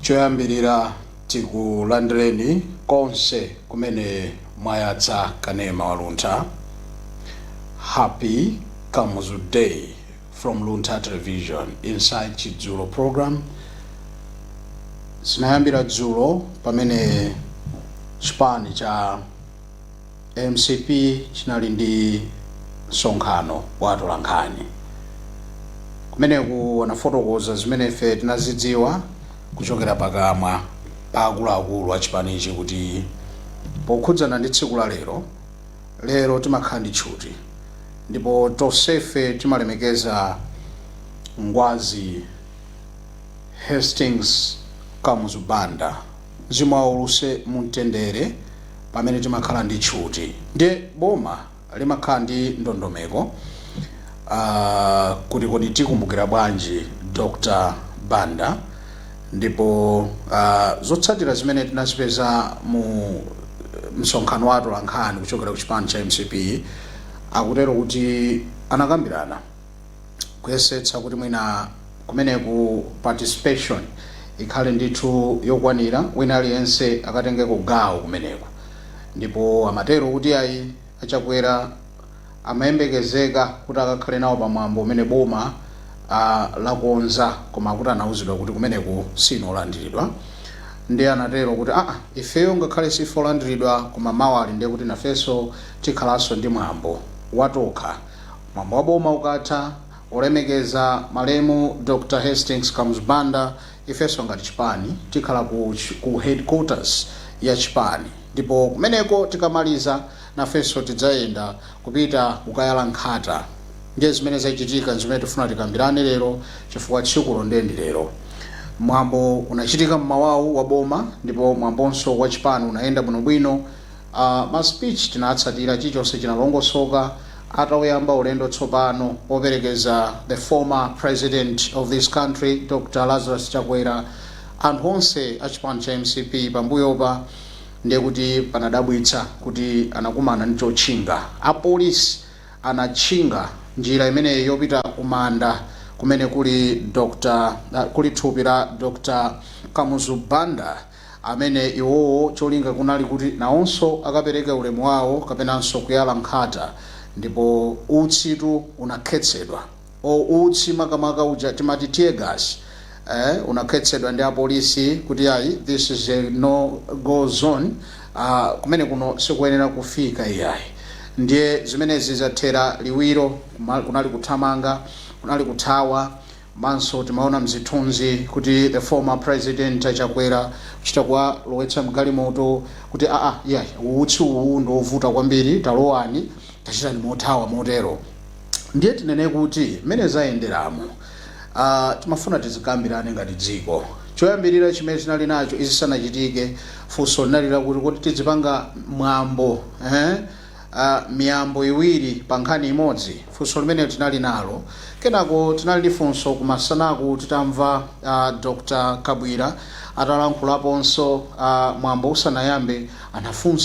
choyambirira tikulandireni konse kumene mwayatsa kanema wa Luntha. Happy Kamuzu Day from Luntha Television inside Chidzulo program. Sinayambira dzulo pamene chipani cha MCP chinali ndi msonkhano wa atolankhani. Kumeneku wanafotokoza zimene ife tinazidziwa kuchokera pakamwa pa akuluakulu a chipanichi kuti pokhudzana ndi tsiku la lero timakhala ndi tchuti ndipo tonsefe timalemekeza Ngwazi Hastings Kamuzu Banda mzimu wauluse mumtendere pamene timakhala ndi tchuti. Ndiye boma limakhala ndi ndondomeko kuti kodi tikumbukira bwanji Dr. Banda, ndipo zotsatira zimene tinazipeza mu msonkhano wa atolankhani kuchokera ku chipani cha MCP akutero kuti anakambirana kuyesetsa kuti mwina kumeneku participation ikhale ndithu yokwanira, wina aliyense akatengeko gawo kumeneku, ndipo amatero kuti ayi achakwera amayembekezeka kuti akakhale nawo pamwambo umene boma lakonza, koma kuti anauzidwa kuti kumeneku sinolandiridwa. Ndi anatero kuti ifeyo ngakhale sifolandiridwa koma mawali ndiye kuti nafenso tikhalanso ndi mwambo watokha. Mwambo wa boma ukatha olemekeza malemu Dr. Hastings Kamuzu Banda, ifenso ngati chipani tikhala ku headquarters ya chipani, ndipo kumeneko tikamaliza nafenso tidzayenda kupita kukayala nkhata. Ndiye zimene zachitika zimene tifuna tikambirane lero chifukwa tsiku ndi lero. Mwambo unachitika mmawawu wa boma ndipo mwambonso wa chipani unayenda bwinobwino. Ma speech tinatsatira chilichonse chinalongosoka. Atawuyamba ulendo tsopano operekeza the former president of this country Dr. Lazarus Chakwera, anthu onse a chipani cha MCP pambuyopa ndiye kuti panadabwitsa kuti anakumana ndi chotchinga. Apolisi anatchinga njira imeneyi yopita kumanda kumene kuli thupi la Dr. Kamuzu Banda, amene iwowo cholinga kunali kuti nawonso akapereka ulemu wawo kapenanso kuyala nkhata, ndipo utsitu unakhetsedwa. Utsi makamaka uja timati tear gas unakhetsedwa ndi apolisi kuti ayi this is a no go zone, kumene kuno sikuyenera kufika iyayi. Ndiye zimenezi zathera liwiro, kunali kuthamanga, kunali kuthawa. Manso timaona mzithunzi kuti the former president Chakwera kuchita kwa lowetsa mgalimoto kuti iyayi utsi uwu ndovuta kwambiri, talowani tachita ni mothawa motero. Ndiye tinene kuti mene zayenderamo timafuna tizikambirane ngati dziko. Choyambirira chimene tinali nacho izisanachitike funso linalira kuti tizipanga mwambo miyambo iwiri pa nkhani imodzi. Funso limene tinali nalo. Kenako tinali ndi funso kumasanaku titamva Dr. Kabwira atalankhulaponso mwambo usanayambe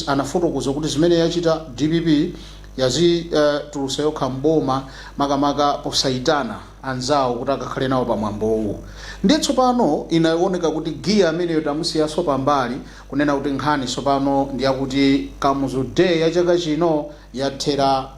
anafotokoza kuti zimene yachita DPP yazitulutsa yokha mboma makamaka posayitana anzawo kuti akakhale nawo pa mwambowu. Ndiye tsopano inaoneka kuti giya ameneyo tamusiyaso pambali kunena kuti nkhani tsopano ndiyakuti Kamuzu Day ya chaka chino yathera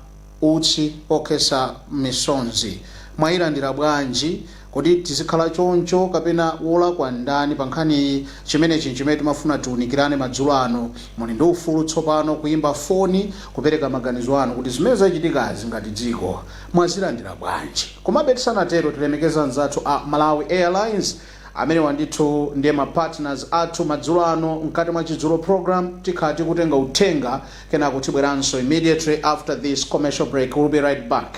utsi okhetsa misonzi. Mwayilandira bwanji? Kuti tizikhala choncho kapena wolakwa ndani pa nkhani chimenechi chimene timafuna tiunikirane madzulo ano. Muli ndi ufulu tsopano kuyimba foni kupereka maganizo anu kuti zimene zachitikazi ngati dziko mwazilandira bwanji. Komabe tisanatero tilemekeza nzathu a Malawi Airlines amene wandithu ndiye ma partners athu madzulo ano mkati mwa Chidzulo program. Tikhati kutenga uthenga kenako tibweranso immediately after this commercial break. We'll be right back.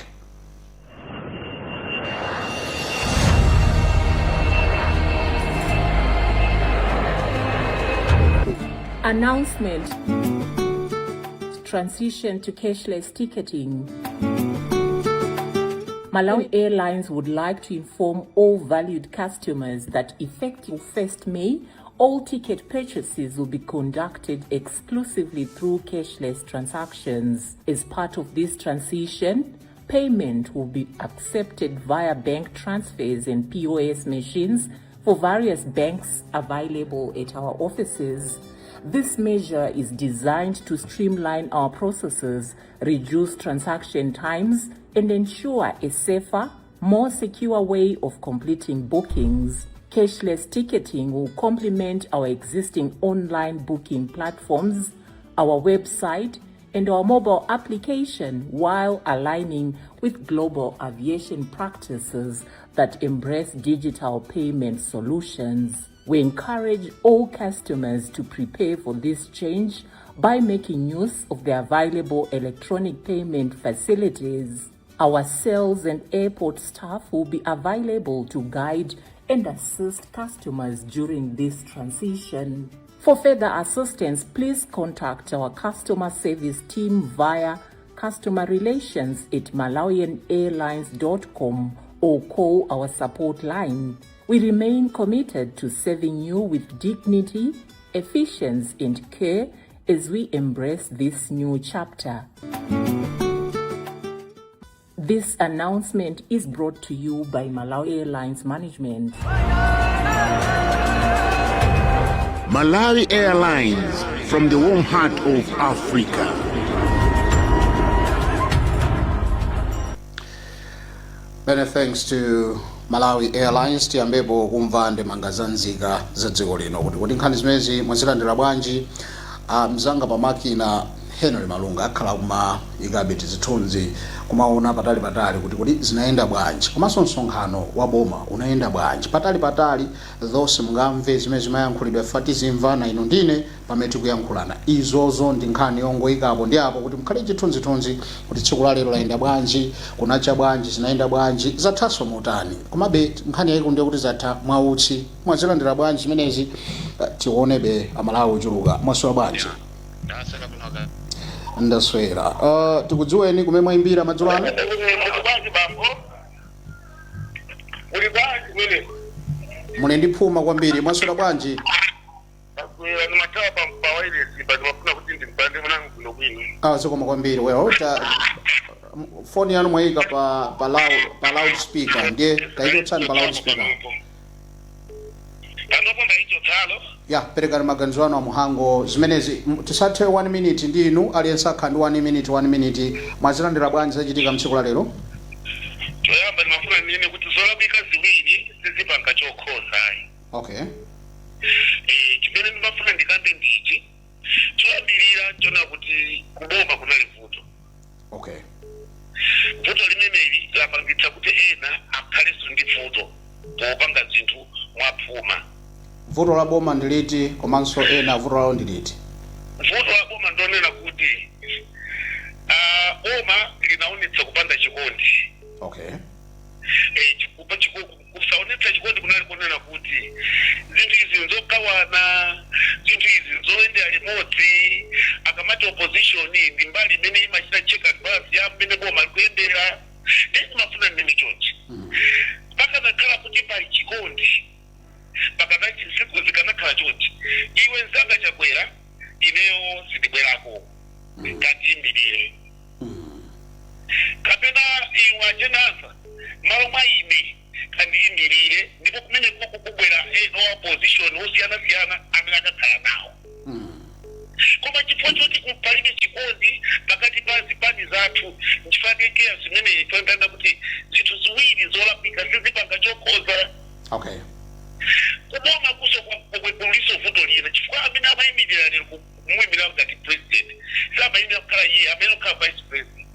Announcement: transition to cashless ticketing. Malawi Airlines would like to inform all valued customers that effective 1st May, all ticket purchases will be conducted exclusively through cashless transactions. As part of this transition, payment will be accepted via bank transfers and POS machines for various banks available at our offices. This measure is designed to streamline our processes, reduce transaction times, and ensure a safer, more secure way of completing bookings. Cashless ticketing will complement our existing online booking platforms, our website, and our mobile application while aligning with global aviation practices that embrace digital payment solutions. We encourage all customers to prepare for this change by making use of the available electronic payment facilities. Our sales and airport staff will be available to guide and assist customers during this transition. For further assistance, please contact our customer service team via customerrelations@malawianairlines.com or call our support line. We remain committed to serving you with dignity, efficiency, and care as we embrace this new chapter. This announcement is brought to you by Malawi Airlines Management. Malawi Airlines, from the warm heart of Africa. Many thanks to Malawi Airlines tiyambepo kumva ndemanga za nzika za dziko lino kuti nkhani zimezi mwazilandira bwanji. Mzanga pa makina Henry Malunga akhala kuma ikabeti zithunzi kumaona patali kuti zinaenda bwanji, komanso msonkhano wa boma unaenda bwanji patali zonse mungamve zimene zimayankhulidwa fati zimva na ino ndine pamene tikuyankhulana. Izozo ndi nkhani yongoyikapo ndi apo kuti mukhale chithunzithunzi kuti tsiku la lero laenda bwanji, kunacha bwanji, zinaenda bwanji, zathaso motani. Komabe nkhani yayikulu ndiye kuti zatha mwautsi mwazilandira bwanji zimenezi. Tionebe amalawi ochuluka mwaswera bwanji. Ndaswera. Tikudziweni kumene mwayimbira madzulo ano? Muli ndi phuma kwambiri, mwaswera bwanji? Zikoma kwambiri. Well, phone yanu mwayika pa loudspeaker, ndiye tayichotsani pa loudspeaker. Ya, perekani maganizo anu amuhango zimenezi tisathe 1 minute ndi inu aliyense akhala ndi 1 minute mwazilandira bwanji zachitika mtsiku la lero? Toyamba ndimafuna nene kuti zolabika ziwiri sizipanga chokhoza ayi. Okay. Chimene ndimafuna ndikambe ndichi choyambirira chona kuti kuboma kunali vuto. Okay. Vuto limeneli lapangitsa kuti ena akhaleso ndi vuto popanga zinthu mwaphuma. Vuto la boma ndiliti komanso ena vuto lawo ndiliti? Vuto la boma ndonena kuti boma linaonetsa kupanda chikondi. Okay. Kusaonetsa chikondi kunali kunena kuti zinthu izi nzogawana, zinthu izi nzoyendera limodzi, akamati opposition ndi mbali imene imachita check and balance ya mmene boma likuyendera. Ndimafuna nene chonchi. Pakanakhala kuti pali chikondi pakadati siku zikanakhala chonchi, iwe nzanga chakwera ineyo sindibwerako ngati imbirire. Kapena iwe achenaza malo mwa ine kandi imbirire ndipo kumene kubwera no opposition osiyana amene akakhala nawo. Koma chifukwa choti kupalibe chikondi pakati pa zipani zathu nchifanike zimene toyendana kuti zinthu ziwiri zolapika sizipanga chokhoza. Okay. Kuboma kuso kuliso vuto lina chifukwa amene amayimirira lero kumuyimirira ngati president samayimira kukhala iye amene okhala vice president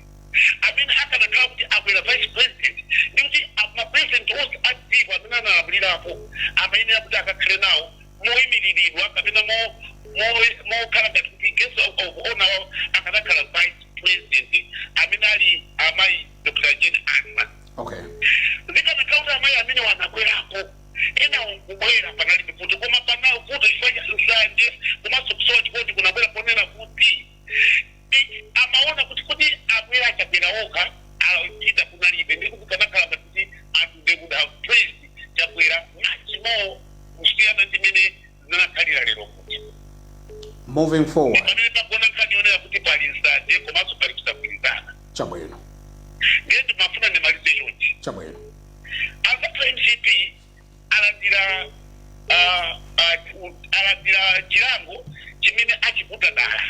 amene akanakhala kuti akwera vice president ndi kuti mapresident onse adziwa amene analamulirapo amayenera kuti akakhale nawo moyimiriridwa kapena mokhala ngati kuti guest of honor akanakhala vice president amene ali amayi Dr. Jane Anna. Okay. Zikanakhala kuti amayi amene wanakwerapo ena kubwera panali mifuto koma panao futo ifanya nsanje komanso kusowa chikondi kunabwera ponena kuti amaona kuti abwera chapera oka achita kunalibe ndi kukanakhala kuti anthu they would have praised chapera much kusiyana ndi mene zinakhalira lero kuti. Moving forward. Pamene pakona nkhani yonera kuti pali nsanje komanso pali kusagwirizana. Chabwino. Ngeti mafuna nemalize chonchi. Chabwino. As a MCP alandira alandira chilango chimene achikuta dala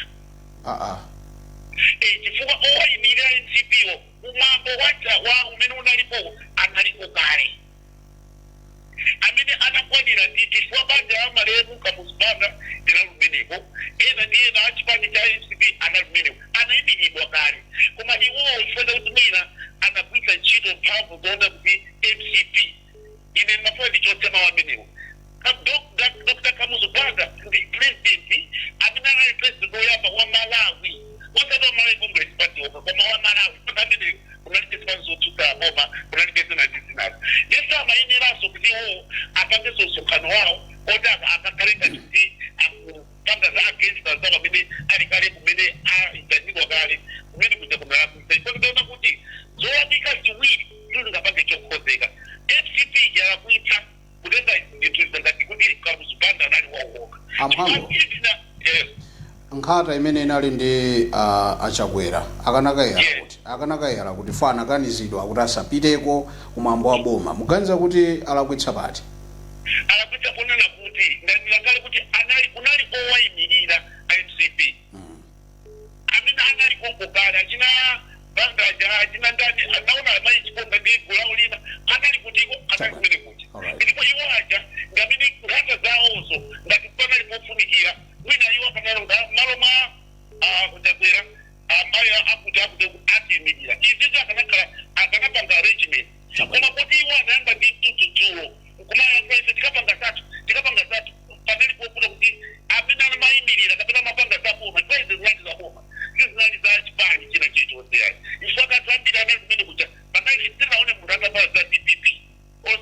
chifukwa owayimirira MCPO umambo wa umene unalipo analiko kale amene anakwanira ndi chifukwa banja la malemu kamuzipanda ndinalumeneko ena ndi ena achipani cha MCP analumeneko anayimiridwa kale koma iwowo chifukwa kuti mwina anagwiritsa ntchito mphamvu zoona kuti MCP ine mafuna ndichotema wamenewo Dr. Kamuzipanda ndi president amene anali president woyamba wa Malawi wasati wa Malawi Congress Party koma wa Malawi amene kunalibe sipanzi zotuka boma kunalibe zina zinazo yesa amayeneraso kuti iwo apange msonkhano wawo kodi akakalenga kuti akupanga za against za amene ali kale kumene aitazidwa kale kumene kuja kunalakuisa ifanidona kuti zowabika ziwiri izo zingapange chokhozeka FCP yalakuita kutenga ndithu ngati kuti Kamuzipanda anali wawoka Amhango nkhata imene inali ndi achakwera akanakayera kuti fana akanizidwa kuti asapiteko kumwambo wa boma muganiza kuti alakwitsa pati alakwitsa ponena kuti ngakale kuti kunali owayimirira MCP amene anali kokokale achina bandaja achina ndani anaona amayi chiponga ndi gulawo lina anali kutiko anali kumene kuti ndipo iwo aja ngamene nkhata zawonso ngati panali pofunikira mwina iwo akanalonga malo mwa kuchakwera ambayo akuti atiyimirira izizo akanapanga arrangement koma kuti iwo anayamba ndi tututulo kumayakwese tikapanga tatu panali pokuta kuti amene anayimirira kapena mapanga zaboma kwezi zinali zaboma zinali za chipani china chilichonseyayi ifo akatambira anali kumene kuja panali sinaone munthu atavala za DPP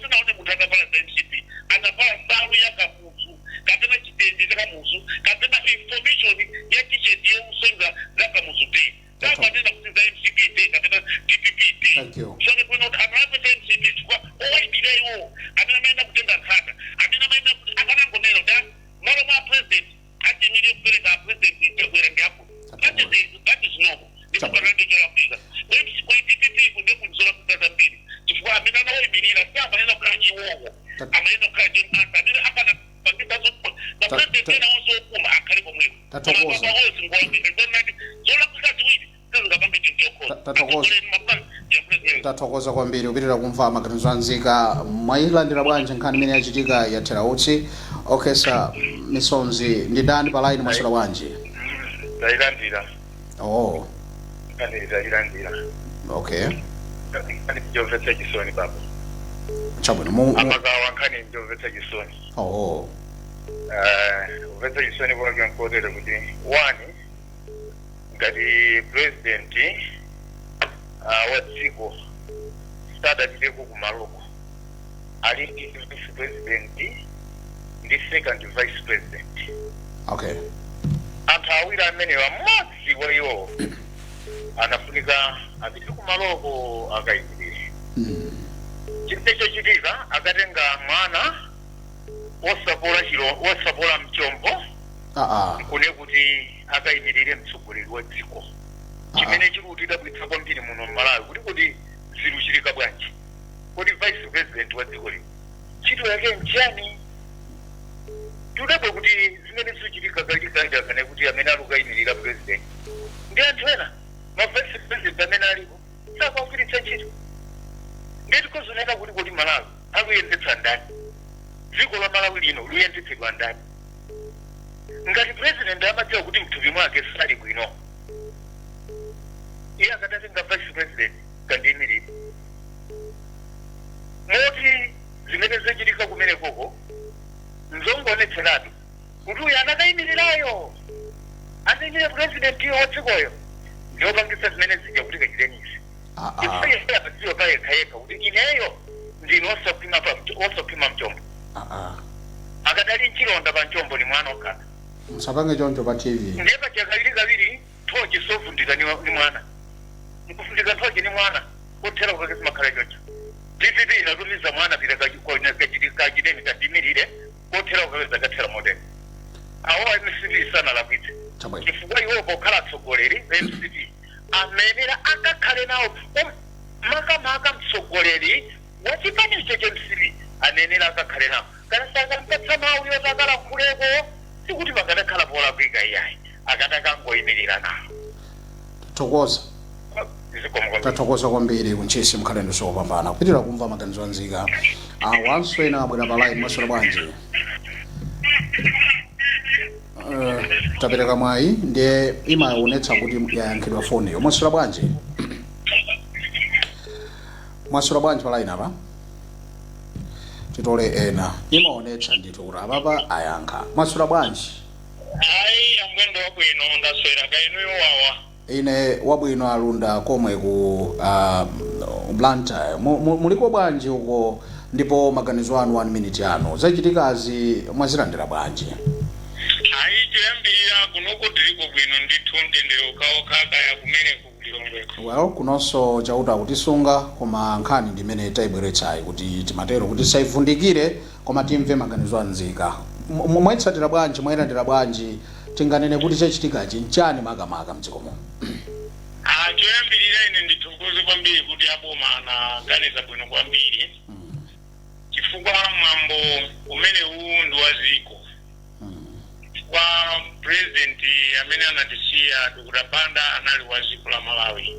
sinaone munthu atavala za MCP anavala nsalu ya kamuzu kapena chitende cha kamuzu kapena information ya t-shirt yeusonga za kamuzu te zamanena kuti za MCP te kapena DPP te sone kuno analapo za MCP kwa owayimirira iwo amene amayenda kutenga nkhata amene amayenda kuti akanangonena da malo mwa president achimirire kupereka president chakwera ndiapo that is normal ndipo panandicho lapika kwa DPP kunde kunzola kuzaza mbili chifukwa amene anawayimirira si amanena kula iwowo amanena kula jemanta amene akana pangisa zopo na president ena onso okuma akhali komweko tatokoza tathokoza kwambiri upitira kumva maganizo anzika mwayilandira bwanji nkhani imene yachitika yathera utsi okay sir Misonzi ndi dani pa line mwasula bwanji ndailandira ndailandira okay nkhani ndiyovetsa chisoni baba chabwino amagawa nkhani ndiyovetsa chisoni uvetsa chisoni kwake nkotere kuti wani ngati president wa dziko sadapiteko kumaloko ali ndi vice president ndi second vice president okay anthu awiri amene mmodzi wa iwo anafunika apite kumaloko akayimirire chimene chochitika akatenga mwana wosapola mchombo nkune kuti akayimirire mtsogoleri wa dziko chimene chikutida kuitsa kwambiri muno Malawi kuti ziluchitika bwanji kuti vice president wa dziko lino ntchito yake njani tudabwe kuti zimene zichitika kalikanja kana kuti amene alukayimirira president ndi anthu ena ma vice president amene alipo sakagwiritsa ntchito ndeti kozoneka kuti Malawi akuyendetsa ndani dziko la Malawi lino luyendetsedwa ndani ngati president amadziwa kuti mthupi mwake sali bwino iye akadatenga vice president kandiyimirire moti zimene zachitika kumene koko nzongoonetseratu kuti uyu anakayimirirayo anayimirira president iyo wa dzikoyo ndiopangisa zimene zija kuti kachitenisi iye amadziwa pa yekhayekha kuti ineyo ndine osapima mchombo akadali nchilonda pa mchombo ni mwana okhala musapange choncho pa TV ndepa chakaviri thochi sofundika ni mwana nkufundika thochi ni mwana kothera kukakesi makhala choncho DPP inatumiza mwana pita kachideni kandiyimirire kothera kukakesi akathera modern awo MCP sana lapite chifukwa iwo pokhala atsogoleri MCP amenera akakhale nawo makamaka mtsogoleri wachipani icho cha MCP anenera akakhale nawo kana saka mpatsa mawu kuyimirira nawo. Tathokoza kwambiri kunchisi mkhalendo sopambana kupitira kumva maganizo anzika wanswena abwera pa line mwaswera bwanji tapereka mwayi ndiye imaonetsa kuti yayankhidwa foniyo mwaswera bwanji pa line apa titole ena imaonetsa ndithu kuti apapa ayankha mwaswera bwanji ayi amwendo wabwino ndaswera kainuyo wawa ine wabwino alunda komwe ku Blantyre muliko bwanji uko ndipo maganizo anu 1 minute ano zachitikazi mwazilandira bwanji ayi tiyambira kunoko tiliko bwino ndithu mtendere ukaokaka ya kumene kulilongweko well kunonso chauta kutisunga koma nkhani ndimene tayibweretsayi kuti timatero kuti saivundikire koma timve maganizo anzika mwayitsatira bwanji mwayilandira bwanji tinganene kuti chachitikachi nchani makamaka mdzikomo choyambirira ine ndithokoze kwambiri kuti aboma anaganiza bwino kwambiri chifukwa mwambo umene uwu ndi waziko kwa president amene anatisiya Dr. Banda anali waziko la Malawi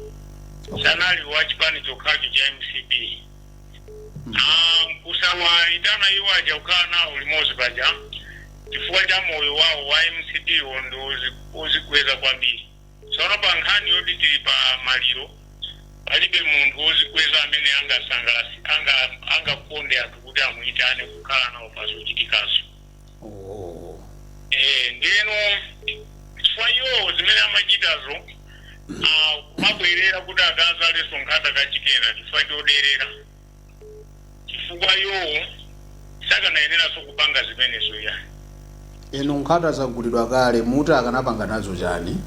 sanali wa chipani chokhacho cha MCP kusawaitana iwo aja kukhala nawo limodzi paja chifukwa cha moyo wawo wa MCP ndi ozikweza kwambiri tsono pa nkhani yoti tili pa maliro palibe munthu ozikweza amene angakonde anthu kuti amuyitane kukhala nawo pazochitikazo ndeno chifukwa iwo zimene amachitazo kumabwerera kuti akazalenso nkhata kachikena chifukwa choderera chifukwa iwo sakanayeneranso kupanga zimenezo ya inu nkhata zagulidwa kale muti akanapanga nazo chani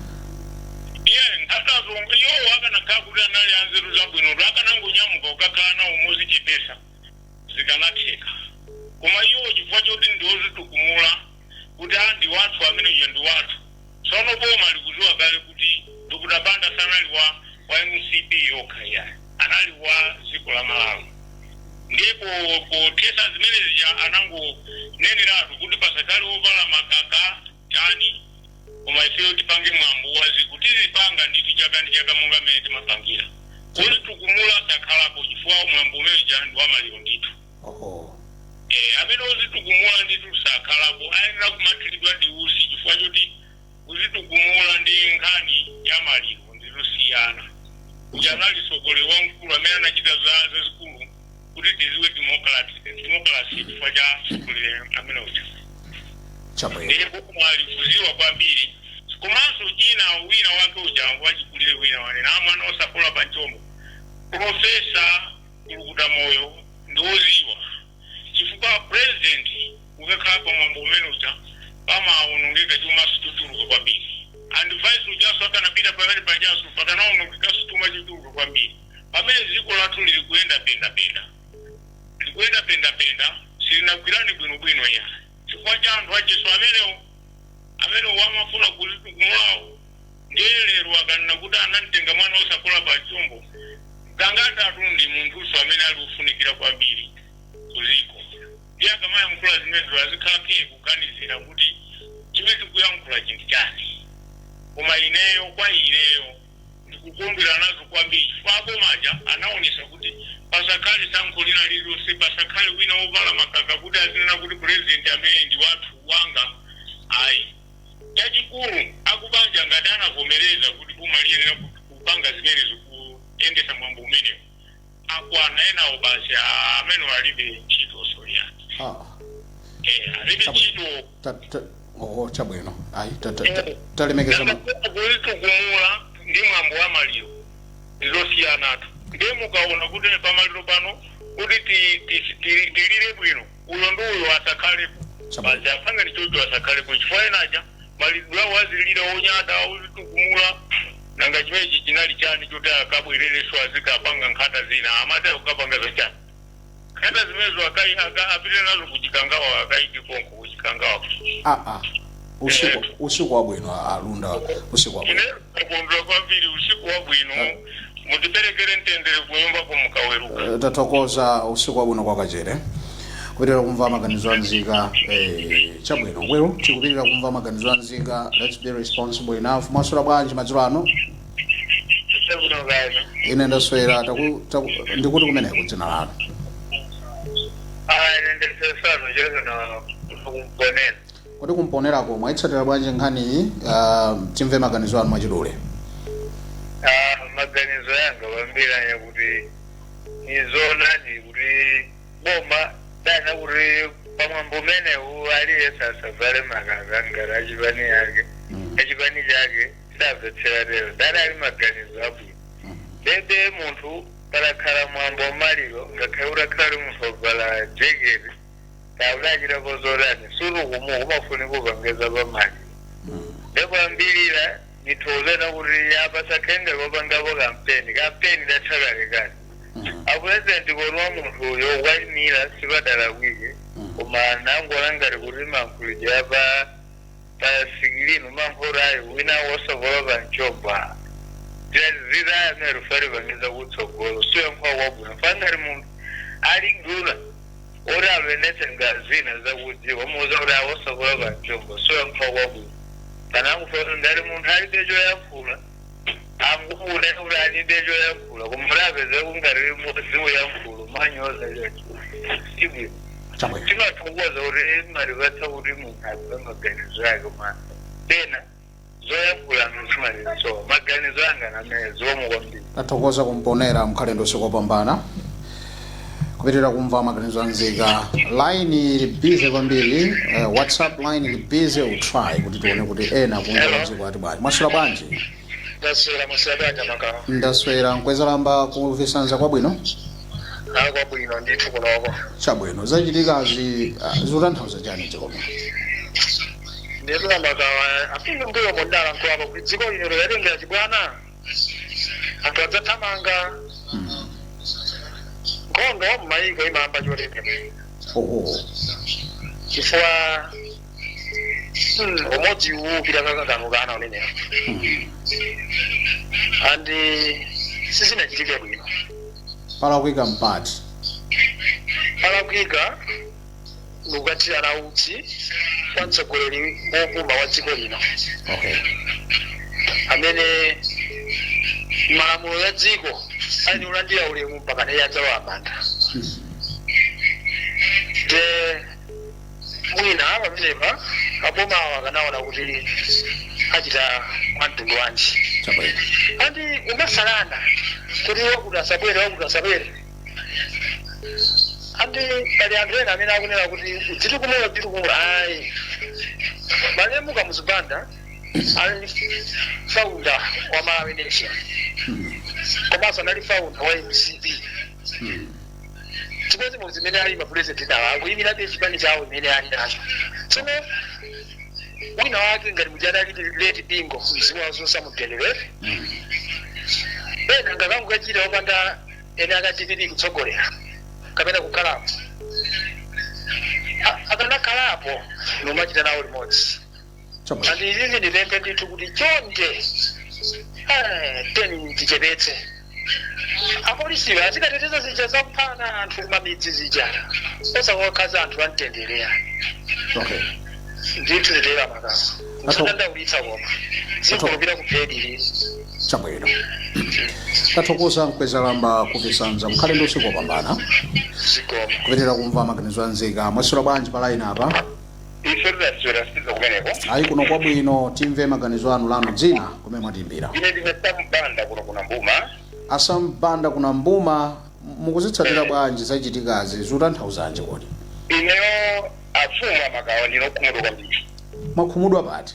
nkhatazo iwo akanakhala kuti anali anzeru zabwino akanangonyamuka kukakhala nawo mozichepesa zikanatheka koma iwo chifukwa choti ndiozitukumula kuti ndi wathu amene uja ndi wathu tsono boma likudziwa kale kuti Dr. Banda sanali wa MCP yokha ya anali wa dziko la Malawi ndipo pothesa zimene zija anangoneneratu kuti pasakali ovala makaka chani koma ifeyo tipange mwambo waziko tizipanga ndithu chaka ndi chaka monga mmene timapangira kuti tukumula sakhalapo chifukwa mwambo umene ja ndi wamaliro ndithu amene ozitukumula ndithu sakhalapo ayenera kumathiridwa ndi usi chifukwa choti kuzitukumula ndi nkhani ya maliro ndizosiyana uja anali sogole wamkulu amene anachita zazikulu kuti tiziwe democracy chifukwa cha sogolere amene uja ndipo kumalifuziwa kwambiri komanso china wina wake uja wachikulire wina wane namwana osapola pa nchombo profesa Kulukuta Moyo ndi oziwa chifukwa president ukakhala pa mwambo umene uja pamaonongeka chuma situtuluka kwambiri and vice ujaso akanapita pamene pajaso pakanaonongeka situma chituluka kwambiri pamene dziko lathu lili kuyenda penda silinagwirani bwinobwino ya chifukwa cha anthu acheso amene wamafuna kuzitukumulawo ndiye lero akanena kuti anamtenga mwana osapola pa chombo gangatatu ndi munthuso amene ali kufunikira kwambiri kuziko ndiye akamayankhula zimenezo azikhala kuganizira kuti chimene tikuyankhula chinthu chani koma ineyo ndikukondwera nazo kwambiri chifukwa abomaja anaonesa kuti pasakhale sankho lina lililonse pasakhale wina wovala makaka kuti azinena kuti president amene ndi wathu wanga ayi chachikulu akubanja ngati anavomereza kuti boma liyenera kupanga zimenezo kuyendesa mwambo umenewo akwana enawo basi amene alibe ntchito soliyani alibe ntchito chabwino ayi talemekeza kuzitukumula ndi mwambo wa maliro ndizosiyanatu ndiye mukaona kuti pamaliro pano kuti tilire bwino uyo ndi uyo asakhalepo basi afanga ni chocho asakhalepo chifukwa enaja maliro awo azilira onyada ozitukumula nanga chimenechi chinali chani choti akabwerereso azikapanga nkhata zina amati akukapanga zochani nkhata zimenezo apite nazo kuchikangawa akaiti konko kuchikangawa usiku wabwino alunda usiku wabwino inakondwa kwambiri usiku wabwino mutiperekere ntendere kuyomba kwa mukaweruka tathokoza usiku wabwino kwa kachere kupitira kumva maganizo anzika chabwino bwero tikupitira kumva maganizo anzika. Let's be responsible enough. Mwasula bwanji madzulo ano? Ine ndaswera ndikuti kumeneko dzina lanu. Kuti kumponerako mwayitsatira bwanji nkhani iyi timve maganizo anu mwachidule. Maganizo yanga wambira kuti izonani kuti boma dana kuti pamwambo umenewu aliye sasa vale makazangara achipani yake achipani chake tidabvetsera lero dana ali maganizo abwino. Bebe munthu palakhala mwambo maliro ngakhale utakhala ali munthu wabvala jeketi taulachita kozolani sulukumu kumafuni kupangeza pamali. Ndekuambirira nitozena kuti apa sakenge kopangabo kampeni datshakalekani. Apresident konwa munthu uyo waimira sibadala kwike koma nangola ngati kuti mankhulidwe apa pasikilino mankhulayo wina wosokola panchomba zira nerufari vangeza kutsogolo siyo nkwa wabuna fangari munthu ali nduna ori avenetse ngazina zakudziwa muza kuti awosokola panchomba siyo nkwa wabuna kana angufana ndari munthu ali dejo yamfula angufune kuti ali dejo yamfula kumurapeze kungariri muzimu yamfulu manyoza lecho sibwino tinathokoza kuti mari vatsa kuti munthu aziva maganizo yake ma dena zoyakula muzimalizo maganizo anga namezo omukwambiri. Tathokoza kumponera mkhale ndosikopambana kupitira kumva maganizo anzika. Line ili busy kwambiri, WhatsApp line ili busy, we'll try kuti tione kuti ena kunja mziko ati bwanji. Mwasula bwanji? Ndaswera musabata makawa. Ndaswera nkwezalamba kuvisanza kwabwino? Kwabwino ndithu kunoko. Chabwino zachitika zikutanthauza chani chikomo? Ndiyelamba kawa afinga mbuyo mondala nkwaba kuti dziko lino yalinga chibwana anthu adzathamanga nkhondo mmayiko imamba cholepa chifukwa umodzi upita kakangano kana uneneyo andi sizinachitike bwino palakwika mpati palakwika nukukathirana utsi kwa mtsogoleri wopuma wa dziko lino amene malamulo ya dziko ali ulandira ulemu mpaka naye adzawa amanda. De mwina pamenepa aboma awa kanaona kuti achita mwantundu wanji andi umasalanda kuti wakuti asabwere andi pali anthu ena amene akunena kuti dzitukumula ayi malemu kamuzibanda ali founder wa Malawi Nation komanso anali founder wa MCP chimodzi mu zimene ali mapresident awo akuyimirabe chipani chawo imene ali nacho tsono wina wake ngati mujana ali leti bingo mzimu wazonsa mutelewere ena ngakangukachita opanda ene akachitiri kutsogolera kapena kukhalapo akanakhalapo nomachita nawo limodzi andi izizi ndipempe ndithu kuti chonde teni tichepetse apolisiwa azikateteza zija zakuphana anthu mamidzi zija osakokhaza anthu amtendereya ndithu nditera makama ndandaulitsa koma zikulupira kuphediri chabwino. Tathokoza nkwezalamba kuvisanza mkhale ndosikopambana kupitira kumva maganizo anzika. Mwasula bwanji pa line apa? Ayi kuno kwabwino timve maganizo anu lanu dzina kumene mwatimbira. Ine ndine Sambanda kuno kuna Mbuma. Asambanda kuna Mbuma mukuzitsatira bwanji zachitikazi zikutanthauzanji kodi? Ineyo afuma makawa ndinokhumudwa kwambiri. Mwakhumudwa pati?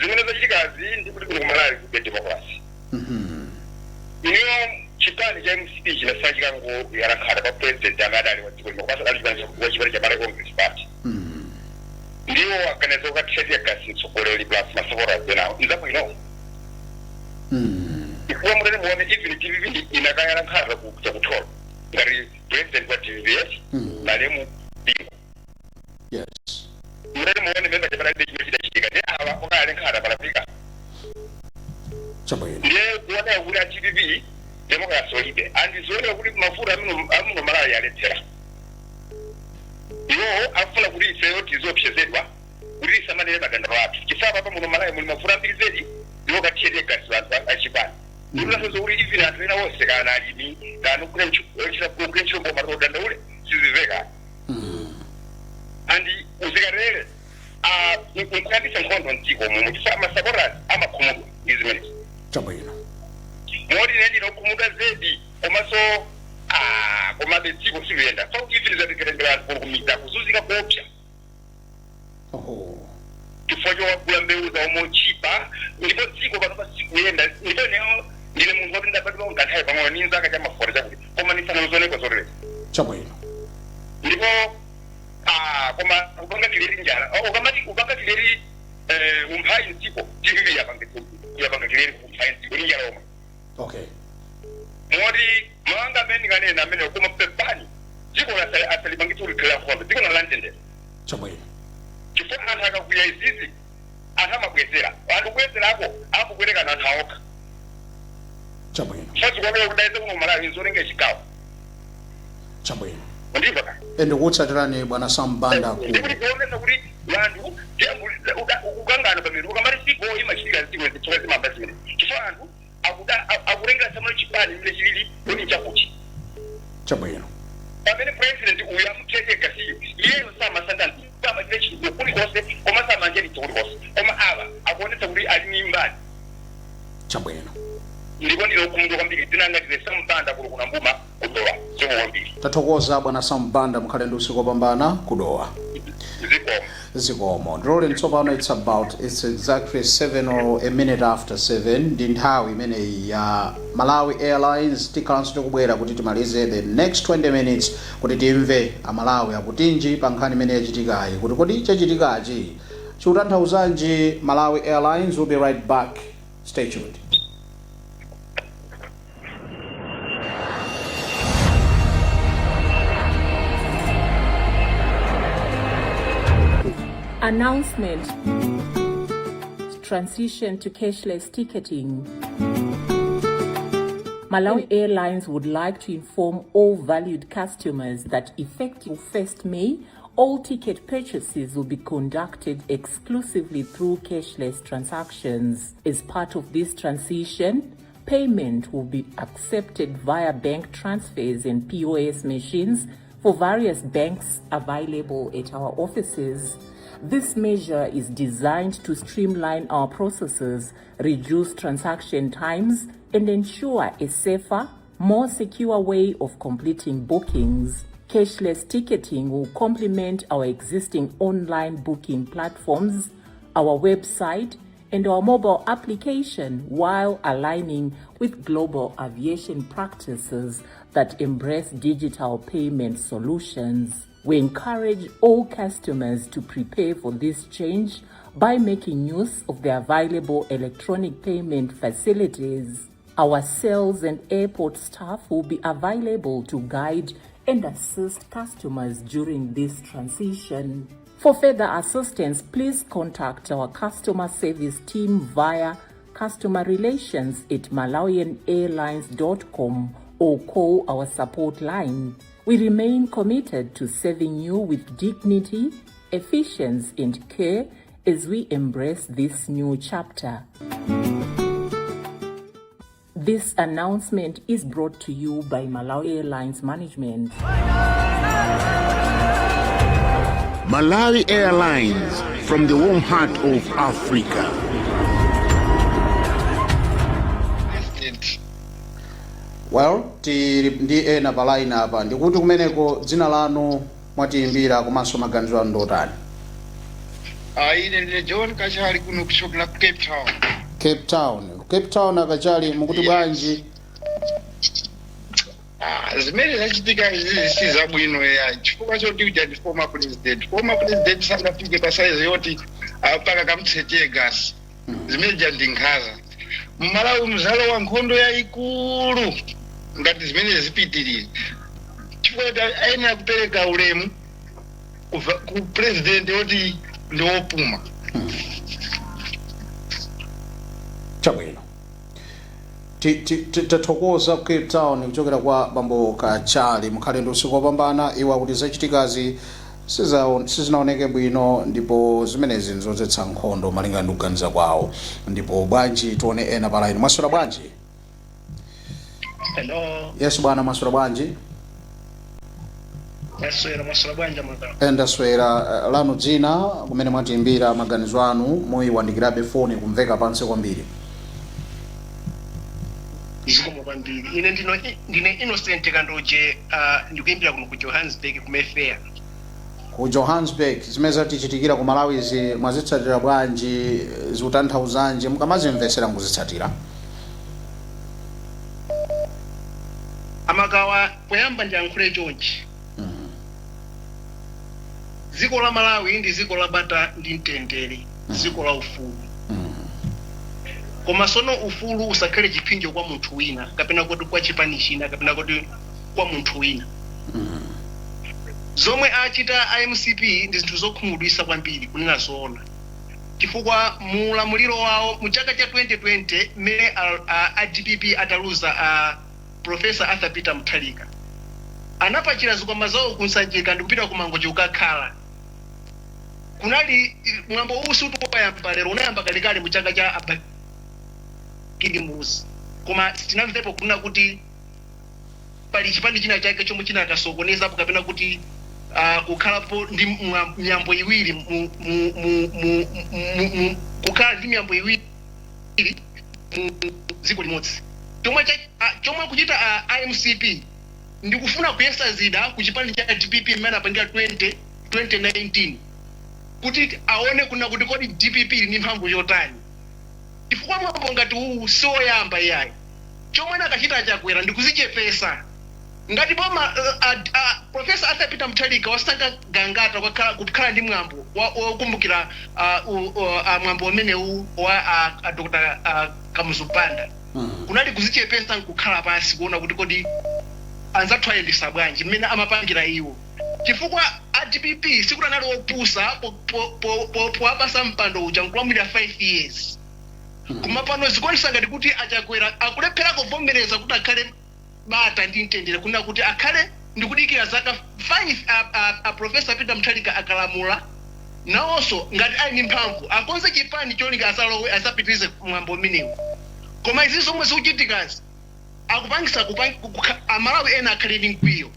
Zimene zachitikazi ndikuti kuno Malawi kube democracy. Ineyo chipani cha MCP chinasachika ngo yarakhala pa president amadali wa dziko lino kwasa ali chipani cha Malawi Congress Party. Ndiwo akanezo kathesi yakasi tsogoleli plus masokora zena nzabwino. Ikuwa murene muone even TVV inakayana nkhaza kutola ngati president wa TVS nalemu bingo. Yes. Murene muone memba chapana ndi chimene chidachitika ndi awa okayale nkhata palafika. Chabwino. Ndiye kuona kuti a TVV democracy olibe andi zoona kuti mafuta amuno Malawi aletsera. iwo afuna kuti ifeyo tizopsezedwa kuti tisamanene madandaulo athu chifukwa papa muno Malawi muli mafuta ambiri zedi iwo kathiyeteka achipani ndikunasoza kuti even anthu ena onse kana alimi kana kukule nchilombo matola dandaule siziveka andi uzikarere nkuyambisa nkhondo mdziko muno chifukwa masaboras amakhumudwa ndi zimenezi chabwino moti nendino okhumudwa zedi komanso komabe dziko siluyenda so even zatekerengera kukumidza kuzunzika kuopsa chifukwa chowagula mbewu za omochipa ndipo dziko panopa sikuyenda ndipo neyo ndine munthu woti ndapatiwa nkanthawi pamwe ninzaka cha mafora chakuti koma nifana uzoneka zorere chabwino ndipo koma upanga kileri njala ukamati upanga kileri umphayi mdziko tivivi yapanga kileri umphayi mdziko ni njala omwe okay moti mwanga amene kanena amene ukuma pepani dziko asalipangitsa ulikhala khombe dziko nalandendera chabwino chifukwa anthu akakuya izizi anthu amabwezera anthu kubwezerako amabwerekana anthu aokha chabwino sazikwamela kudaize kuno Malawi nzolenga chigawo chabwino ndimva ka ndikutsatirani bwana Sam Banda ndikuti kuonesa kuti anthu ukangana pamene ukamati siko imachitika ziko zitsoka zimamba zimene chifukwa anthu akulengera samalo chipani mile chilili kuni chakuchi chabwino pamene president uyu amutheteka siyo iyeyo samasandani kama chile chilili kuli kose koma samanjeni chikuli kose koma ava akuonesa kuti ali nimbani chabwino ndipo ndilo kumudwa kwambiri tinangatire Sam Banda kuli kuna mbuma kudowa zomwe kwambiri tathokoza bwana Sam Banda mukhale ndi usiku wopambana kudowa zikomo ndilole tsopano it's exactly 7 or a minute after 7 ndi nthawi imeneyi ya Malawi Airlines tikhalanso tikubwera kuti timalize the next 20 minutes kuti timve amalawi akutinji pa nkhani imene yachitikayi kuti kodi chachitikachi chikutanthauzanji. Malawi Airlines will be right back, stay tuned. Announcement. Transition to cashless ticketing. Malawi Airlines would like to inform all valued customers that effective 1st May, all ticket purchases will be conducted exclusively through cashless transactions. As part of this transition, payment will be accepted via bank transfers and POS machines for various banks available at our offices. This measure is designed to streamline our processes, reduce transaction times, and ensure a safer, more secure way of completing bookings. Cashless ticketing will complement our existing online booking platforms, our website, and our mobile application while aligning with global aviation practices that embrace digital payment solutions. We encourage all customers to prepare for this change by making use of the available electronic payment facilities. Our sales and airport staff will be available to guide and assist customers during this transition. For further assistance, please contact our customer service team via customerrelations@malawianairlines.com or call our support line. We remain committed to serving you with dignity, efficiency, and care as we embrace this new chapter. This announcement is brought to you by Malawi Airlines Management. Malawi Airlines, from the warm heart of Africa. Well, ndi ena pa line apa ndikuti kumeneko dzina lanu mwatiimbira komanso maganizo anu ndotani? Ine ndi John Kachali kuno kuchokera ku Cape Town. Cape Town akachali mukuti bwanji? Zimene zachitika izi zabwino ya chifukwa choti uja former president sangafike pa size yoti apaka kamtseche gas. Zimene jandingaza. Malawi mzalo wa nkhondo yaikulu ngati zimene zipitirira. Chifukwa aina kupereka ulemu ku president yoti ndi wopuma. Chabwino. Tathokoza ku Cape Town kuchokera kwa bambo Kachali mukhale ndi usiku wopambana iwa kuti zachitikazi sizinaoneke bwino ndipo zimenezi nzozetsa nkhondo malinga ndi kuganiza kwawo. Ndipo bwanji tione ena pa line. Mwaswera bwanji? Hello. Yes bwana, mwaswera bwanji? Mwaswera bwanji mwana. Ndaswera. Lanu dzina kumene mwatiimbira maganizo anu muyiwandikirabe foni kumveka pansi kwambiri. Zikomo kwambiri. Ine ndine Innocent Kandoje, ndikuimbira kuno ku Johannesburg ku Mayfair. Ku Johannesburg zimene zatichitikira ku Malawi izi mwazitsatira bwanji, zikutanthauzanji, mukamazimvesera mukuzitsatira? Amagawa poyamba ndiyankhule chonchi. Dziko la Malawi ndi dziko la bata ndi mtendere, dziko la ufulu. Koma sono ufulu usakhale chipinjo kwa munthu wina, kapena kuti kwa chipani china, kapena kuti kwa munthu wina. Zomwe achita IMCP ndi zinthu zokhumudwitsa kwambiri kunena zoona. Chifukwa mulamuliro wawo mu chaka cha 2020 mmene a DPP ataluza Professor Arthur Peter Mutharika, anapachira zikwama zawo kunsanjika ndi kupita kumangochi ukakhala. Kunali mwambo usutu poyamba lero unayamba kalikali mu chaka cha Kilimuzi. Koma tinamvepo kuna kuti pali chipandi china chake chomwe chinakasokoneza apo kapena kuti kukhalapo ndi miyambo iwiri kukhala ndi miyambo iwiri dziko limodzi. Chomwe kuchita IMCP ndi kufuna kuyesa zida ku chipandi cha DPP imene apangira 2019 kuti aone kuna kuti kodi DPP ni mphamvu yotani. Chifukwa mwambo ngati huu sioyamba iyayi. Chomwe nakachita chakwera ndi kuzichepesa. Ngati boma Professor Arthur Peter Mutharika wasanga gangata kukhala ndi mwambo wokumbukira mwambo umene wa Dr. Kamuzupanda. Kunali kuzichepesa nkukhala pasi kuona kuti kodi anzathu ayendesa bwanji mmene amapangira iwo. Chifukwa DPP sikuti anali wopusa poapasa mpando uja nkulamulira 5 years. Koma pano zikuonesa ngati kuti achakwera akulephera kuvomereza kuti akhale bata ndi mtendere kuna kuti akhale ndikudikira zaka 5 Professor Peter Mutharika akalamula nawonso ngati ali ndi mphamvu akonze chipani cholinga asapitirize mwambo umenewu. Koma izi zomwe zikuchitikazi akupangisa Amalawi ena akhale ndi mkwiyo.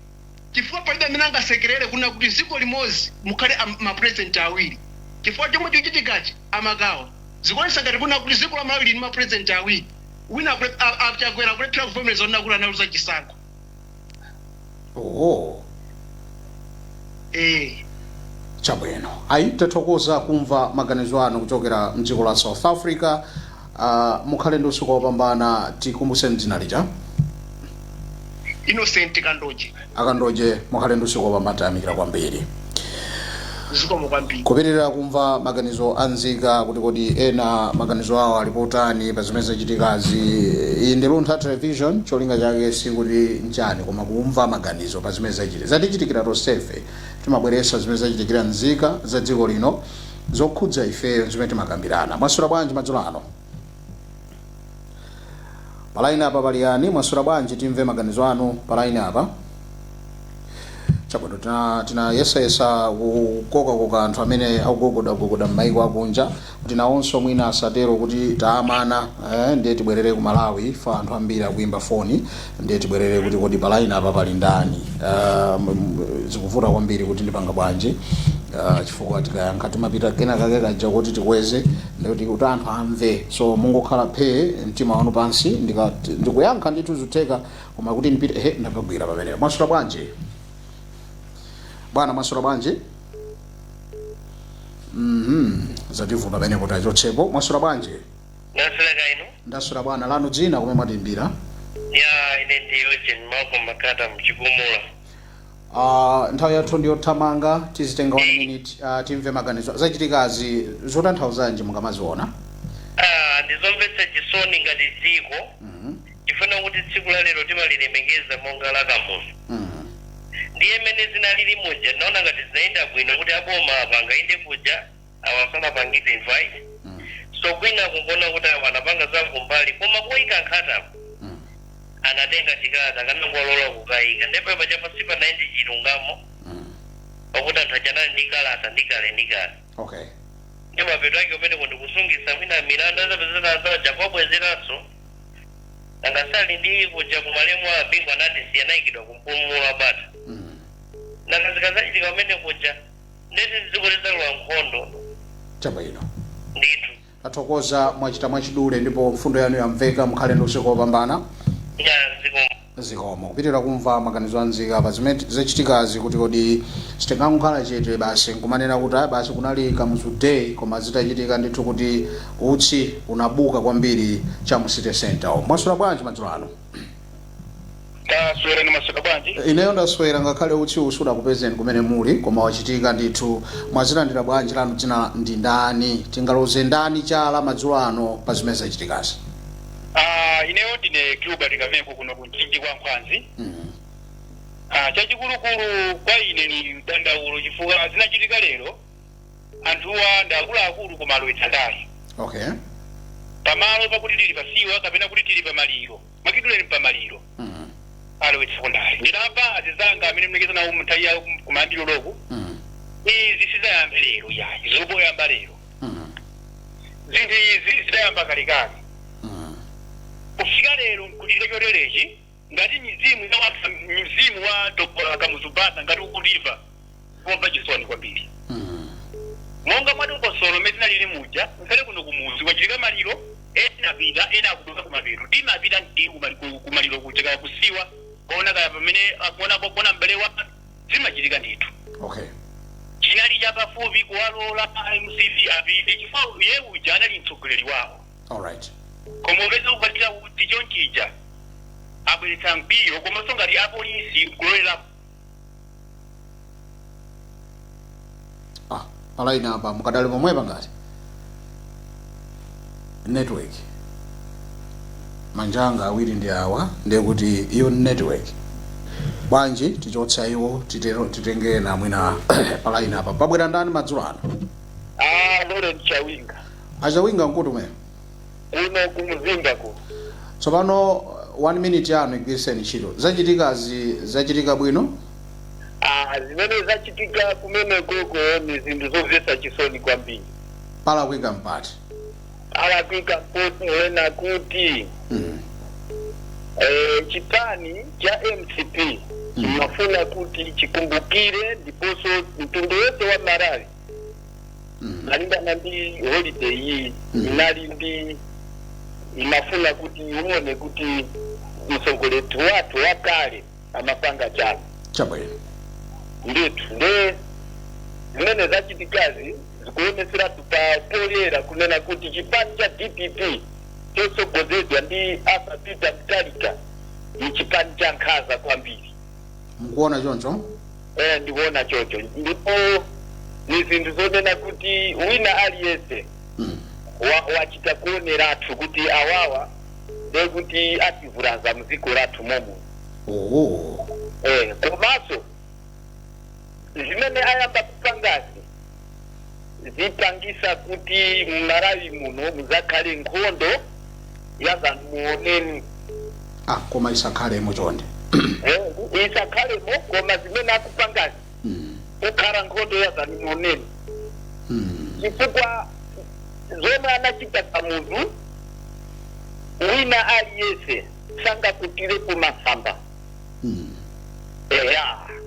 Chifukwa palibe amene angasekerere kuna kuti dziko limodzi mukhale mapresident awiri. Chifukwa chomwe chochitikachi amagawa zikuonesa ngati kuna kuti dziko la Malawi lili mapresident awiri. Wina achakwera kulephera kuvomereza kuti kuti analuza chisankho. Chabwino. Ayi tathokoza kumva maganizo anu kuchokera mdziko la South Africa. Mukhale ndi usiku wopambana. Tikumbuseni dzina lija? Innocent Kandoje. Akandoje mukhale ndi usiku wopambana, tayamikira kwambiri. Zikomo kwambiri. Kupitirira kumva maganizo anzika kuti kodi ena maganizo awo alipotani pa zimene zachitikazi. Iyi ndi Luntha Television, cholinga chake sikuti nchani koma kumva maganizo pa zimene zachitika. Zatichitikira tonsefe timabweretsa zimene zachitikira nzika za dziko lino zokhudza ifeyo zimene timakambirana. Mwaswera bwanji madzulo ano? Palaini apa pali yani? Mwaswera bwanji timve maganizo anu palaini apa? Chabwino tina yesa kukoka anthu amene akugogoda m'maiko akunja kuti nawonso mwina asatero kuti taamana ndiye tibwerere ku Malawi fa anthu ambiri akuimba foni ndiye tibwerere kuti kodi palaini apa pali ndani. Zikuvuta kwambiri kuti ndipanga bwanji chifukwa tikayankha timapita kena kake kaja kuti tikweze ndikuti kuti anthu amve. So mungokhala phe mtima wanu pansi ndikuyankha ndithu zutheka koma kuti ndipite ndakagwira pamenepo. Mwaswera bwanji? Bwana mwaswera bwanji? Zativuta pamenepo tachotsepo. Mwaswera bwanji? Ndaswera kaino. Ndaswera bwana. Lanu dzina kumene mwatiimbira? Ine ndi Eugene Malcolm Makata mchipumula. Nthawi yathu ndiyothamanga tizitenga 1 minute timve maganizo zachitikazi zotanthauzanji mukamaziona. Ndizomvetsa chisoni ngati dziko. Chifuna kuti tsiku la lero timalilemekeza monga la kamuzu. Ndiye mene zinalili moja naona ngati zinaenda bwino kuti aboma pangaende kuja awasana pangite invite. So kwina kungona kuti wanapanga za kumbali koma kuika nkhata. Anatenga chikata kana ngolola kukaika ndipo pachapa sipa naende chilungamo. pakuti anthu achanali ndikalasa ndikale Okay. ndi mapeto ake umene kundikusungisa mwina milandu azapezerazaja kwabwezeranso nangasali ndi kuja kumalemu abingu anati siyanayikidwa kumpumula bata nakazika zachitika umene kuja ndeti zizikolezalwa nkhondo Chabwino. ndithu Athokoza mwachita mwachidule ndipo mfundo yanu yamveka mukhale ndi usiku wopambana. Zikomo kupitira kumva maganizo anzika pa zimene zachitikazi kuti kodi sitingakhala chete basi nkumanena kuti basi kunali kamuzu day koma zitachitika ndithu kuti utsi unabuka kwambiri cha mu city center. Mwaswera bwanji madzulo ano? Taswera ni maswera bwanji? Ineyo ndaswera ngakhale utsi usula kupezeni kumene muli koma wachitika ndithu mwazilandira bwanji lanu dzina ndi ndani tingaloze ndani chala madzulo ano pa zimene zachitikazi. Ineyo ndine Gilbert Kameko kuno kunchinji kwa Nkwanzi. Chachikulukulu kwa ine ni dandaulo chifukwa zinachitika lero anthuwa ndakuluakulu koma alowetsa ndali. Okay. Pamalo pakuti tili pasiwa kapena kuti tili pamaliro makidule ni pamaliro alowetsa ndali. Ndinapa azizanga amene mnekeza nawo mtaiya kumandiro loku izi sizayambe lero yayi zoboyamba lero zinthu izi zidayamba kalekale kufika lero nkutira cholerechi ngati mzimu wa Dr. Kamuzubanda ngati ukuliva kumva chisoni kwambiri monga mwadokosolo mezina lili muja mfere kuno kumuzi wachitika maliro ena pita ena akuduka kumapeto timapita ndi kumaliro kucheka kusiwa kuona kaya pamene akuona mbele wa zimachitika ndithu. Okay. Chinali chapafupi kuwalola MCP apite chifukwa ye uja anali mtsogoleri wawo. Alright. Koma upeza kupatira kuti chonchija abweretsa mpiyo koma songati apolisi kulolera. Alaina apa mukadali pomwe pangati network manjanga awiri ndi awa ndiye kuti iyo network bwanji tichotsa iwo titengere na mwina palaina apa pabwera ndani madzulo ano? Lawrence Chawinga achawinga nkuti umene kuno kumzinda ku tsopano 1 minute yanu igwiriseni ntchito zachitika bwino? Zimene zachitika kumene koko ni zinthu zomvetsa chisoni kwambiri. Palakwika mpati Alakwika mpoti wena kuti chipani cha MCP chimafuna kuti chikumbukire ndiponso mtundu wese wa Malawi malingana ndi holiday hii inali ndi imafuna kuti uone kuti msongoletu watu wakale amapanga chama chabwino ndithu nde zimene zachitikazi zikuonesera tutapolera kunena kuti chipani cha DPP chosogozedwa ndi Arthur Peter Mutharika ni chipani cha nkhaza kwambiri. Mukuona choncho? Ndikuona choncho ndipo ni zinthu zonena kuti wina aliyese wachita kuoneratu kuti awawa ndekuti ativulaza muziko lathu momo. Komanso zimene ayamba kupangazi zipangisa kuti Malawi muno muzakhale nkhondo ya zamuoneni. Koma isakhalemo chonde. Isakhalemo koma zimene akupangazi kukhala nkhondo ya zamuoneni. Chifukwa zomwe anachita Kamuzu wina aliyese sangakutire kumasamba.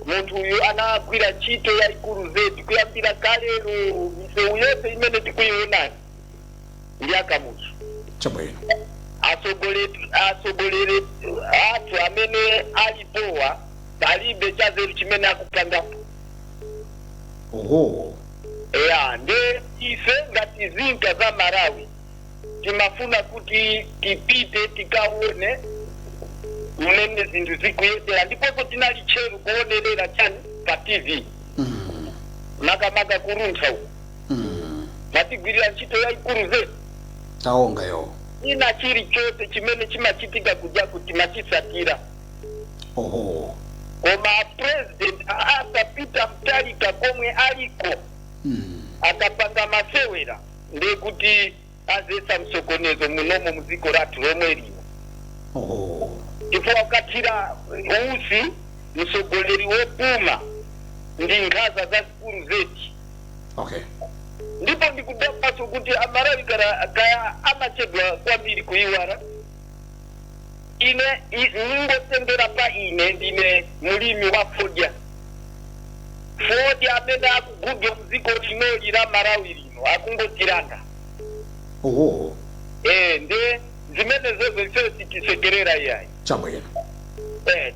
Muntu uyu anagwira ntchito yaikulu zedi kuyambira kalero misewu yose imene tikuiona ndi Kamuzu. Chabwino. Asogolere athu amene alipowa palibe chazeru chimene akupangapo. Nde ife ngati zinka za Malawi timafuna kuti tipite tikaone umene zinthu zikuyendera ndiponso tinali tcheru kuonerera chani pa TV makamaka kuruntha uko matigwirira ntchito yaikulu zetu taonga yo ina chiri chose chimene chimachitika kuja kuti machisatira. Koma president Arthur Peter Mutharika komwe aliko akapanga masewera ndekuti azesa msokonezo munomo muziko lathu lomwe lino. Chifukwa ukathira usi msogoleri wopuma ndi nkhaza za sikulu zeti. Okay. Ndipo ndikudambaso kuti Amalawi kaya amachedwa kwambiri kuiwala. Ine ningosembera pa ine ndine mulimi wa fodya. Fodya amene akugudwa mdziko linoli la Malawi lino akungotiranga. Oh. Nde zimene zozo tikusekerera iyayi. Chabwino.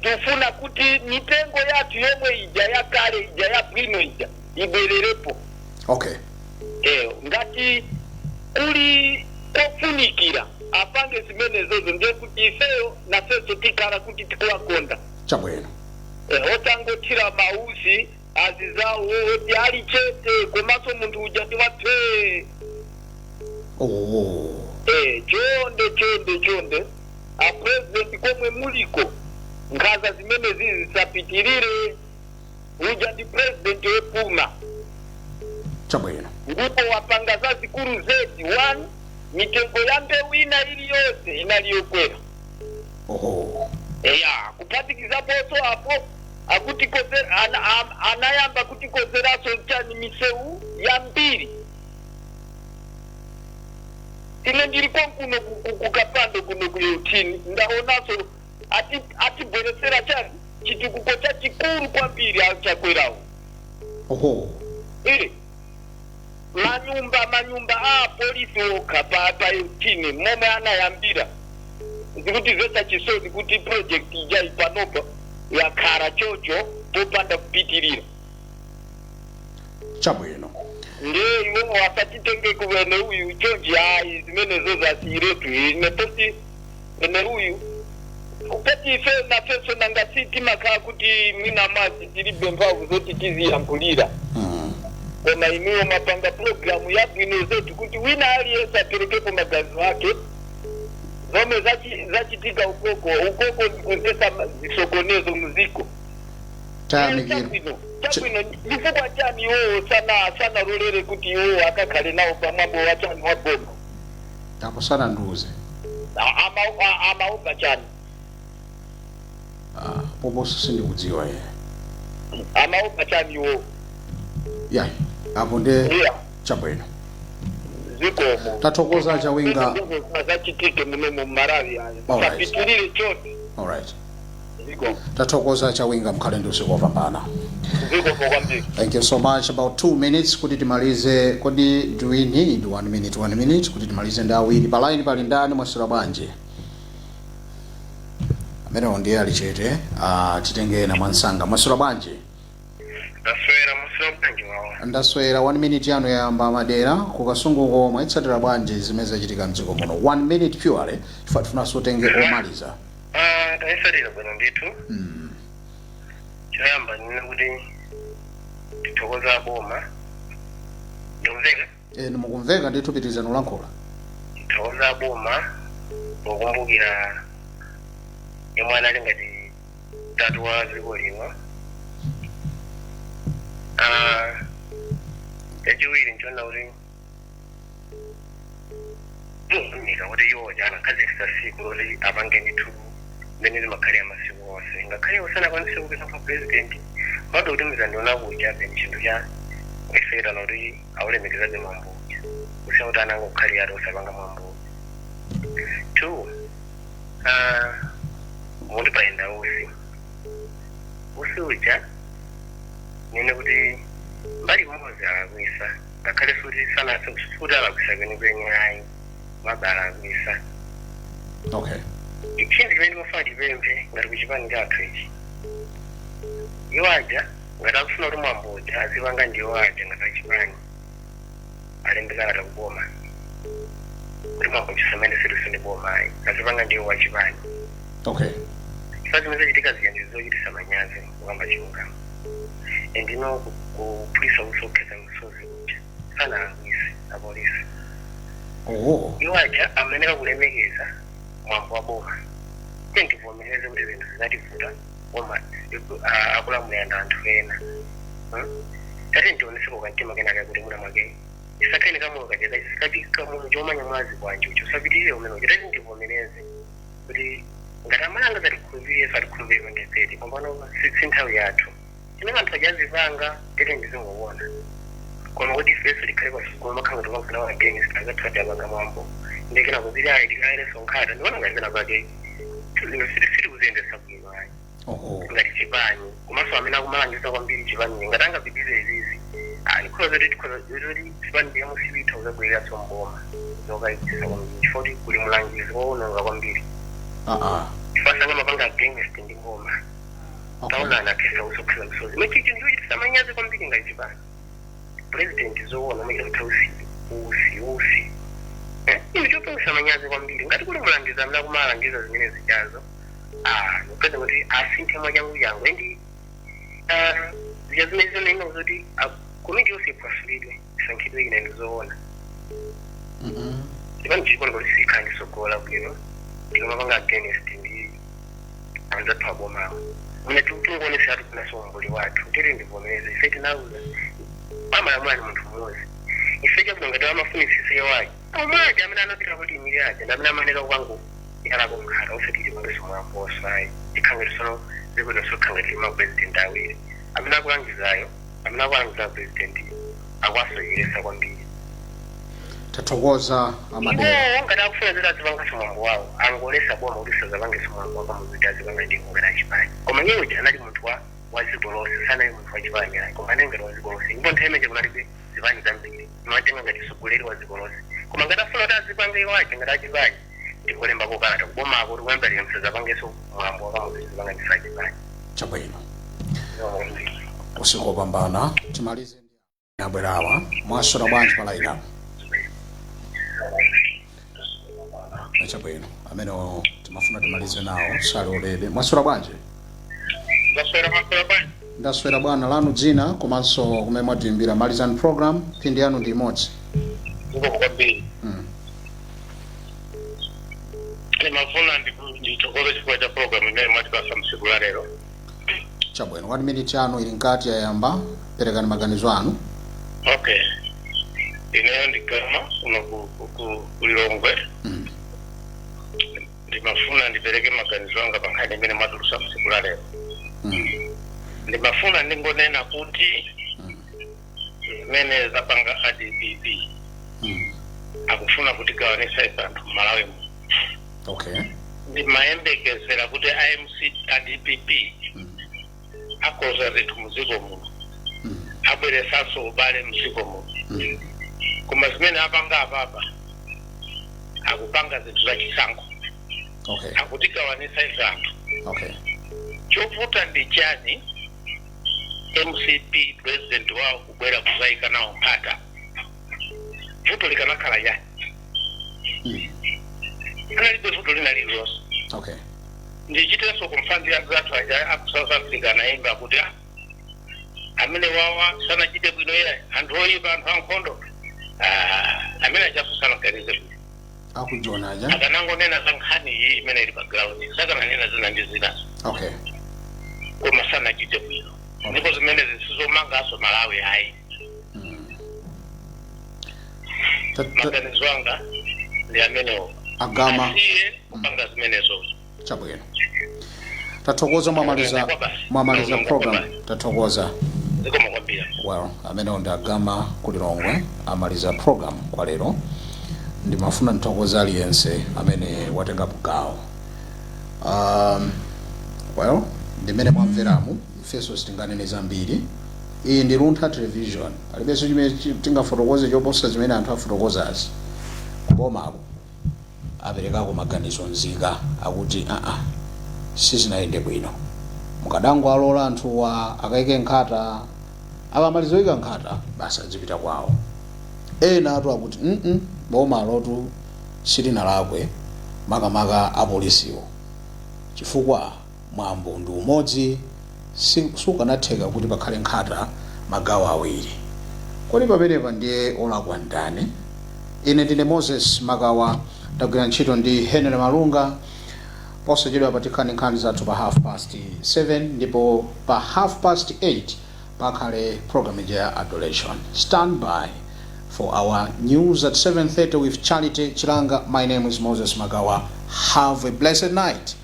Tufuna kuti mitengo yathu yomwe ija yakale ija yabwino ija ibwererepo. Okay. Ngati kuli kofunikira apange zimene zozo ndiye kuti ifeyo nafeso tikala kuti tikuwakonda. Chabwino. Otangotira mausi azizawo oti ali chete komanso munthu uja ndiwaphe. Oh. Chonde a president komwe muliko nkhaza zimene zisapitirire uja ndi president wepuma. Chabwino. Ndipo wapanga za zikulu zedi 1 mitengo ya mbewu ina iliyonse inaliyokwera. Oh. Kuphatikizaponso apo akuti anayamba kuti kozeraso chani misewu ya mbiri. Ine ndiko kuno kukapando kuno kuyotini ndaonaso atibweresera chani chitukuko cha chikulu kwambiri achakwerawo. Oh. Manyumba polisi okha pa yotini momwe anayambira. Zikuti zocha chisoni kuti project ija ipanopa yakhala chocho popanda kupitirira. Chabwino. Nde iwo wasatitenge kuwene uyu chonji hayi zimene zozo asiretu nepoti ene uyu upeti ife na feso nangasiti makhaa kuti mina mazi tilibe mphamvu zoti tiziyambulira. Koma inuyo mapanga programu yabwino zetu kuti wina aliyense aperekepo magazi wake. Zomwe zachitika ukoko ndikuntesa zisokonezo muziko. Tayamikira. Chabwino chifukwa chani iwo sana rolere kuti iwo akakhale nawo pamwambo wachani waboma. Apo sana nduze. Amaopa chani. Poposo sindikudziwa ye. Amaopa chani iwo. Apo nde chabwino. Zikomo. Tathokoza Chawinga. Zachitike muno mu Malawi aya. Sapitirire chote. All right. Zikomo. Tathokoza Chawinga mkhale nduze wapambana. Zikomo kwambiri. Thank you so much. About 2 minutes kuti timalize. Kodi do we need 1 minute kuti timalize ndawiri. Palaini pali ndani mwasira banje. Amene ndiye ali chete. Titenge na mwansanga. Mwasira banje. Ndaswera 1 minute yanu yamba madera kukasunguko mwaitsatira banje zimeza chitika mdziko muno. 1 minute purely chifukwa tunaso tenge omaliza. Taisatira bwana nditu. Chayamba nina kuti titokoza boma. Ndumveka? Nimukumveka ndithu pitizano lankhula. Titokoza boma pokumbukira yomwana ali ngati tatu wa dziko lino. Echiwiri nchona uri nika kuti iwo jana kazikisa siku uri apange nditu mene zimakhali amasiku onse ngakhale usana kwanise kupita kwa president mado kuti mizandiona kuja peni chinthu cha kuifera noti aulemekezabe mambuja kusiya kuti ananga kukhali ati usapanga mambuja. 2 muti paenda usi uja nene kuti mbali mmozi alakwisa ngakhale futi sana futi alakwisa kwenikweni ayi mabala alakwisa. Okay. Ichindi chimene mafuna tipemphe ngati kuchipani chathu ichi iwaja ngati akufuna kuti mwamboja azipanga ndi iwaja ngati achipani alembeka ngati akuboma kuti mwamboja samene sirisuni boma ayi azipanga ndi iwo achipani. Okay. Chifukwa zimene zachitika zija ndi zochititsa manyazi kukamba chilungamo. Ndino kupulisa usokhetsa msozi kuja sana angwisi apolisi. Iwaja ameneka kulemekeza mwambo wa boma. Ndivomereze kuti zinthu zinativuta koma akulamulira anthu ena. Tati ndioneseko kantima kenaka kuti muna mwake isakhani kamoyo kacheza isikati kamoyo chomanya mwazi kwanje ucho usapitirire umene ucho. Tati ndivomereze kuti ngati amalanga zatikhulupirire satikhulupirire pandepeti pambano si nthawi yathu Ina mtajazi vanga tete ndizongoona. Koma kuti feso likhale kwasukuma khanga tokafuna wa against akathatha banga mambo. Ndikena kuzira idikale sonkhala ndibona ngazina bake. Tulino siri kuzendesa bwino hayi. Ngati chipani kumaso amena kumalangisa kwambiri chipani ngatanga bibize izizi. Nikhoza kuti chipani ndiyamu sibita uzabwera somboma. Zokaitisa kwambiri chifoti kuli mulangizi woononga kwambiri. Fasanga mabanga against ndingoma. Taona na kesa usokhala msozi. Mechichi ndiyo chitamanyaze kwambiri ngachipani. President zoona mwe utausi usi. Ndicho kusamanyaze kwambiri ngati kuli mulangiza mna kumalangiza zimene zijazo. Nokada kuti asinthe mwanyangu yangu ndi ziyazimene zona kuti committee yose iphwasulidwe isankhidwe ine ndizoona. Ndipani chikono kuti sikhandi sogola bwino ndikamapanga against ndi anza phaboma. Mune tungonesa kuti kunasomboli wathu tiri ndivomereze ife tinauza mama yamwana muntu mmozi ife ngati amafunisise wake amaji amene anapita kuti imiriaje ndamene amaneka kwangu yalako mkhala ufikiri kwangeso mwaposa ikhangeti sono zikuno sokhangeti ma-president awiri amene akulangizayo amene akulangiza president akwasoyeresa kwambiri. Tathokoza amadera ngati akufuna zoti azipangaso mwambo wawo angolesa boma kuti sazapangeso mwambo wako muziti azipanga ndi ngati achipani koma nyewe uja anali munthu wazigolosi sanali munthu wachipani ayi koma anali ngati wazigolosi ndipo nthawi imeneyo kunalibe zipani zambiri imatenga ngati mtsogoleri wazigolosi koma ngati afuna kuti azipanga iwache ngati achipani ndikulembapo kalata kubomako kuti kuyambirira msazapangeso mwambo wako muziti azipanga ndi achipani. Chabwino usiku wopambana timalize ndi abwerawa mwasora bwanji palaira chabwino amene timafuna timalize nawo sali ulede mwasora bwanji. Ndaswera bwana lanu dzina komanso kumene mwatiimbira malizani program phindi yanu ndi imodzi. Mafuna nditokoze chifukwa cha program imene mwatipasa msiku la lero. Chabwino 1 minute yanu ili nkati yayamba perekani maganizo anu. Okay. Ineyo ndikama kulilongwe. Ndimafuna ndipereke maganizo anga pankhani imene mwatulusa msiku la lero. Ndimafuna ndingonena kuti zimene zapanga ADPP akufuna kuti gawanisa anthu Malawi. Okay. Ndimayembekezera kuti ADPP akoza zinthu muziko muno abweresanso ubale muziko muno koma zimene apanga apapa akupanga zinthu zachisankho. Okay. Akutigawanisa anthu. Okay. Chovuta ndi chani MCP president wao kubwera kuzaika nawo mpata vuto likanakhala yani analibe vuto linalilonse. Okay. Ndichitenso kumfanzira zathu aja aku South Africa naimba kuti amene wawa sanachite bwino yeye anthu oyipa anthu ankhondo amene achasusana kanize bwino akujonaja akanangonena za nkhani iyi imene ili background sakananena zina ndi zinazo. Okay. Koma sanachite bwino ndipo zimene zisizomangaso Malawi hayi. Maganizo anga ndi amenewo agama asiye kupanga zimenezo. Chabwino tathokoza mwamaliza program tathokoza. Zikoma kwambiri. Well amene ndi agama kulilongwe amaliza program kwa lero. Ndimafuna nthokoza aliyense amene watengapo gawo. Well ndimene mwamveramu ifeso sitinganene zambiri. Iyi ndi Luntha Television alibenso chimene tingafotokoze choposa zimene anthu afotokozazi kubomako aperekako maganizo nzika akuti sizinayende bwino mukadango alola anthuwa akaike nkhata akamalizoika nkhata basa zipita kwawo. Ena atu akuti boma lotu silinalakwe makamaka apolisiwo chifukwa mwambo ndi umodzi sukanatheka kuti pakhale nkhata magawo awiri. Kodi pamenepa ndiye olakwa ndani? Ine ndine Moses Magawa ndagwira ntchito ndi Henry Malunga. Posachedwa patikani nkhani zathu pa 7:30 ndipo pa 8:30 pakhale program ya Adoration. Stand by for our news at 7:30 with Charity Chilanga. My name is Moses Magawa. Have a blessed night.